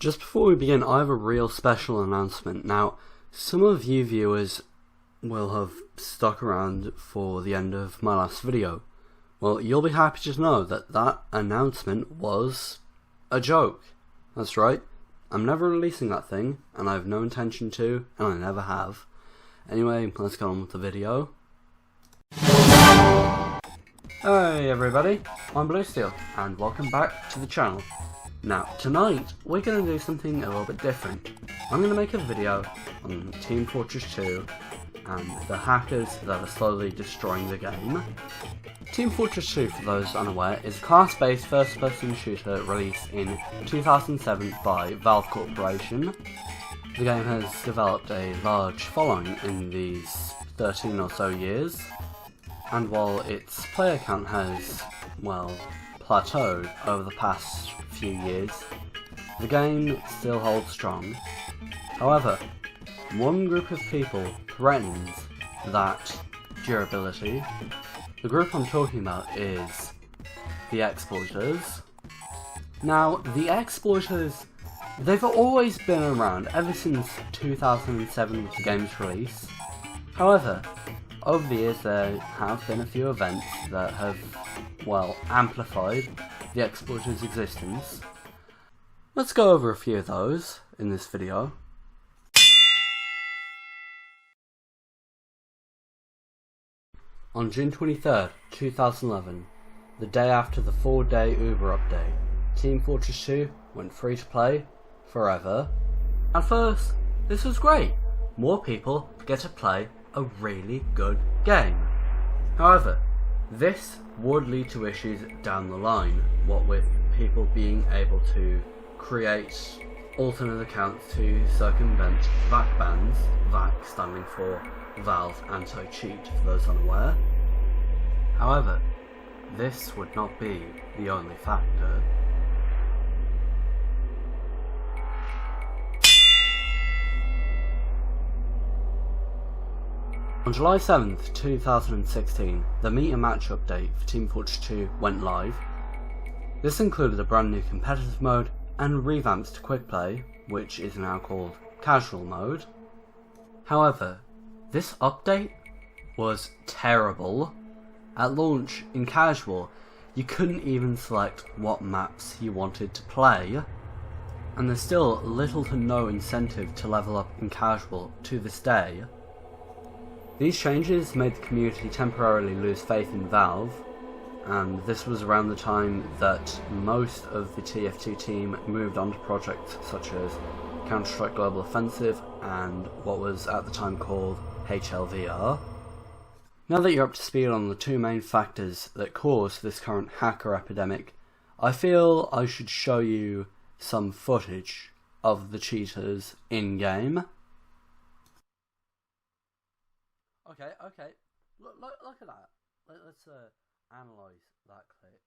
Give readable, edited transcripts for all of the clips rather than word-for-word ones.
Just before we begin, I have a real special announcement. Now, some of you viewers will have stuck around for the end of my last video. Well, you'll be happy to know that that announcement was a joke. That's right, I'm never releasing that thing, and I have no intention to, and I never have. Anyway, let's get on with the video. Hey everybody, I'm BlueSteel, and welcome back to the channel. Now, tonight, we're going to do something a little bit different. I'm going to make a video on Team Fortress 2 and the hackers that are slowly destroying the game. Team Fortress 2, for those unaware, is a class-based first-person shooter released in 2007 by Valve Corporation. The game has developed a large following in these 13 or so years, and while its player count has, well, plateaued over the past few years, the game still holds strong. However, one group of people threatens that durability. The group I'm talking about is the exploiters. Now, the exploiters, they've always been around ever since 2007 with the game's release. However, over the years there have been a few events that have, well, amplified the exploiters' existence. Let's go over a few of those in this video. On June 23rd, 2011, the day after the 4-day Uber update, Team Fortress 2 went free to play forever. At first, this was great. More people get to play a really good game. However, this would lead to issues down the line, what with people being able to create alternate accounts to circumvent VAC bans, VAC standing for Valve Anti-Cheat for those unaware. However, this would not be the only factor. On July 7th, 2016, the Meet and Match update for Team Fortress 2 went live. This included a brand new competitive mode and revamps to quick play, which is now called casual mode. However, this update was terrible. At launch, in casual, you couldn't even select what maps you wanted to play, and there's still little to no incentive to level up in casual to this day. These changes made the community temporarily lose faith in Valve, and this was around the time that most of the TF2 team moved on to projects such as Counter-Strike Global Offensive and what was at the time called HLVR. Now that you're up to speed on the two main factors that caused this current hacker epidemic, I feel I should show you some footage of the cheaters in-game. Okay, look at that. Let's analyze that clip.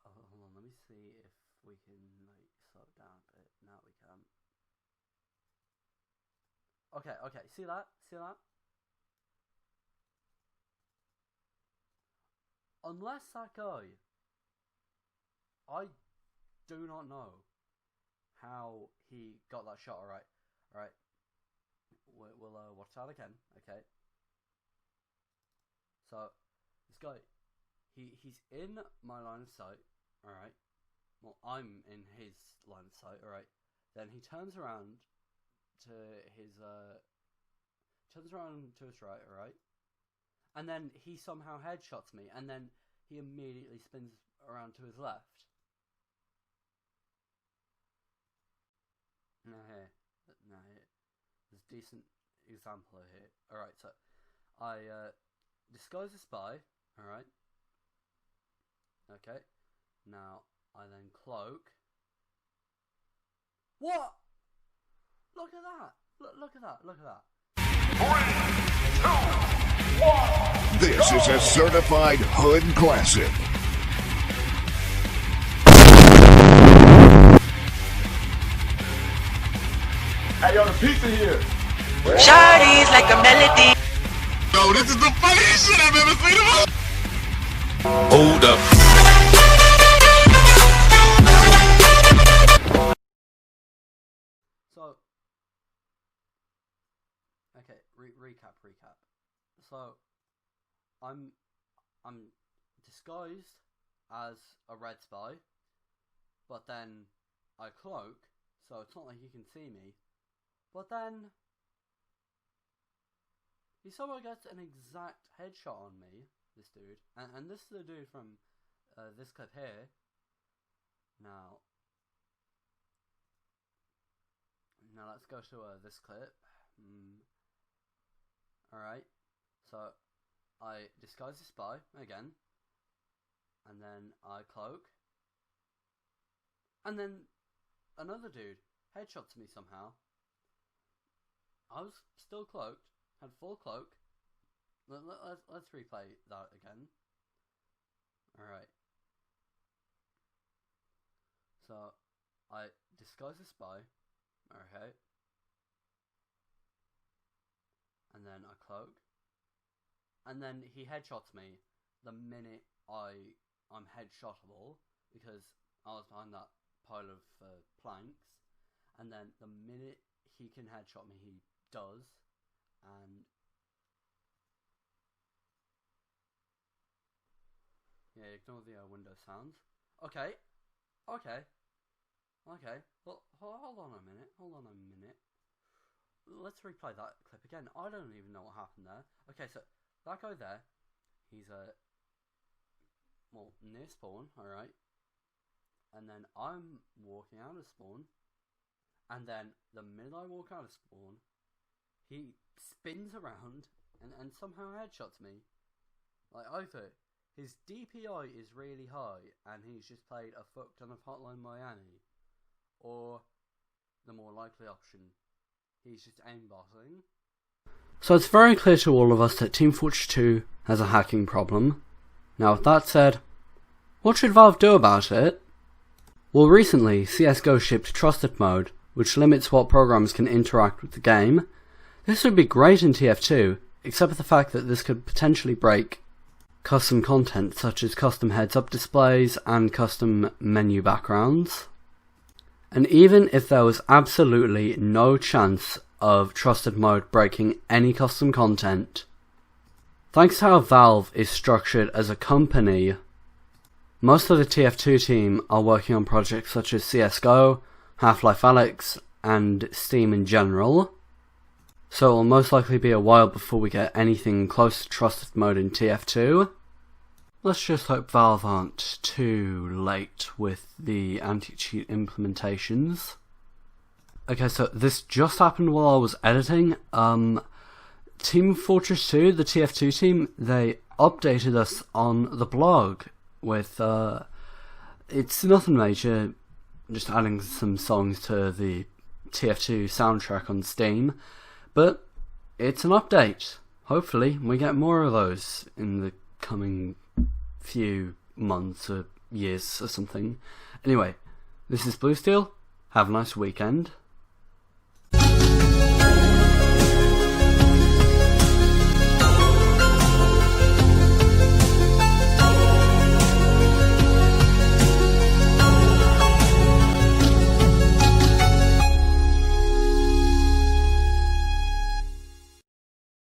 Hold on, let me see if we can slow it down a bit. Now we can. Okay, see that? Unless that guy, I do not know how he got that shot. Alright. We'll watch that again. Okay. So this guy, he's in my line of sight. All right. Well, I'm in his line of sight. All right. Then he turns around to his right. All right. And then he somehow headshots me, and then he immediately spins around to his left. Now here. There's a decent example here. Alright, so I disguise a spy, alright. Okay. Now I then cloak. What? Look at that! Look at that. 3, 2, 1. This is a certified hood classic. Hey, yo, the pizza here. Shawty's like a melody. Yo, this is the funniest shit I've ever seen. Hold up. okay, recap. So, I'm disguised as a red spy, but then I cloak, so it's not like he can see me. But then he somehow gets an exact headshot on me, this dude, and this is the dude from this clip here. Now let's go to this clip. Alright, so I disguise as spy again, and then I cloak, and then another dude headshots me somehow. I was still cloaked, had full cloak. Let's replay that again. Alright. So, I disguise as spy. Okay. And then I cloak. And then he headshots me the minute I'm headshotable, because I was behind that pile of planks. And then the minute he can headshot me, he does. And yeah, ignore the window sounds. Okay. Well, hold on a minute. Let's replay that clip again. I don't even know what happened there. Okay, so that guy there, he's well, near spawn, alright. And then I'm walking out of spawn. And then the minute I walk out of spawn, he spins around and somehow headshots me. Like, either his DPI is really high and he's just played a fuck ton of Hotline Miami, or the more likely option, he's just aimbotting. So it's very clear to all of us that Team Fortress 2 has a hacking problem. Now with that said, what should Valve do about it? Well, recently CSGO shipped Trusted Mode, which limits what programs can interact with the game. This would be great in TF2, except for the fact that this could potentially break custom content such as custom heads-up displays and custom menu backgrounds. And even if there was absolutely no chance of Trusted Mode breaking any custom content, thanks to how Valve is structured as a company, most of the TF2 team are working on projects such as CSGO, Half-Life Alyx, and Steam in general, so it will most likely be a while before we get anything close to Trusted Mode in TF2. Let's just hope Valve aren't too late with the anti-cheat implementations. Okay, so this just happened while I was editing. Team Fortress 2, the TF2 team, they updated us on the blog with, it's nothing major, just adding some songs to the TF2 soundtrack on Steam, but it's an update. Hopefully we get more of those in the coming few months or years or something. Anyway, this is Blue Steel. Have a nice weekend.